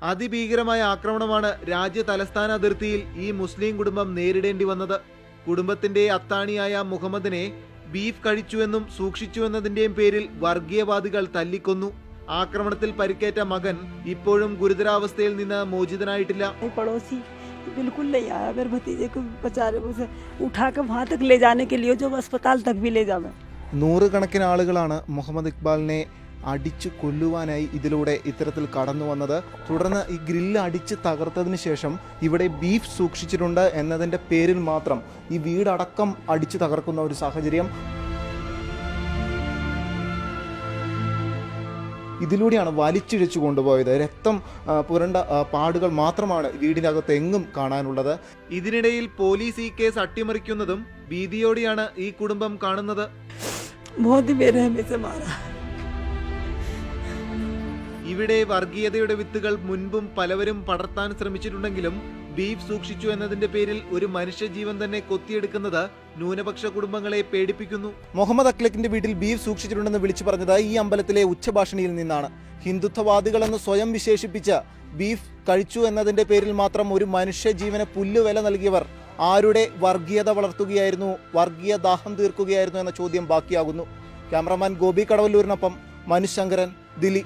അതിഭീകരമായ ആക്രമണമാണ് രാജ്യ തലസ്ഥാന അതിർത്തിയിൽ ഈ മുസ്ലിം കുടുംബം നേരിടേണ്ടി വന്നത്. കുടുംബത്തിന്റെ അത്താണിയായ മുഹമ്മദിനെ ബീഫ് കഴിച്ചുവെന്നും സൂക്ഷിച്ചുവെന്നതിന്റെയും പേരിൽ വർഗീയവാദികൾ തല്ലിക്കൊന്നു. ആക്രമണത്തിൽ പരിക്കേറ്റ മകൻ ഇപ്പോഴും ഗുരുതരാവസ്ഥയിൽ നിന്ന് മോചിതനായിട്ടില്ല. बिल्कुल नहीं आया मेरे भतीजे को बेचारे उसे उठा के वहाँ तक ले जाने के लिए जो अस्पताल तक भी ले जावे. നൂറുകണക്കിന് ആളുകളാണ് മുഹമ്മദ് ഇക്ബാലിനെ അടിച്ചു കൊല്ലുവാനായി ഇതിലൂടെ ഇത്തരത്തിൽ കടന്നു വന്നത്. തുടർന്ന് ഈ ഗ്രില്ല് അടിച്ച് തകർത്തതിന് ശേഷം ഇവിടെ ബീഫ് സൂക്ഷിച്ചിട്ടുണ്ട് എന്നതിൻ്റെ പേരിൽ മാത്രം ഈ വീടടക്കം അടിച്ചു തകർക്കുന്ന ഒരു സാഹചര്യം. ഇതിലൂടെയാണ് വലിച്ചിഴച്ചു കൊണ്ടുപോയത്. രക്തം പുരണ്ട പാടുകൾ മാത്രമാണ് വീടിനകത്ത് എങ്ങും കാണാനുള്ളത്. ഇതിനിടയിൽ പോലീസ് ഈ കേസ് അട്ടിമറിക്കുന്നതും ഭീതിയോടെയാണ് ഈ കുടുംബം കാണുന്നത്. ഇവിടെ വർഗീയതയുടെ വിത്തുകൾ മുൻപും പലവരും പടർത്താൻ ശ്രമിച്ചിട്ടുണ്ടെങ്കിലും ബീഫ് സൂക്ഷിച്ചു എന്നതിന്റെ പേരിൽ ഒരു മനുഷ്യജീവൻ തന്നെ കൊത്തിയെടുക്കുന്നത് ന്യൂനപക്ഷ കുടുംബങ്ങളെ പേടിപ്പിക്കുന്നു. മുഹമ്മദ് അക്ലക്കിന്റെ വീട്ടിൽ ബീഫ് സൂക്ഷിച്ചിട്ടുണ്ടെന്ന് വിളിച്ചു പറഞ്ഞത് ഈ അമ്പലത്തിലെ ഉച്ചഭാഷണിയിൽ നിന്നാണ്. ഹിന്ദുത്വവാദികളെന്ന് സ്വയം വിശേഷിപ്പിച്ച ബീഫ് കഴിച്ചു എന്നതിന്റെ പേരിൽ മാത്രം ഒരു മനുഷ്യജീവന് പുല്ലുവില നൽകിയവർ ആരുടെ വർഗീയത വളർത്തുകയായിരുന്നു, വർഗീയ ദാഹം തീർക്കുകയായിരുന്നു എന്ന ചോദ്യം ബാക്കിയാകുന്നു. ക്യാമറമാൻ ഗോപി കടവല്ലൂരിനൊപ്പം മനു ശങ്കരൻ, ദില്ലി.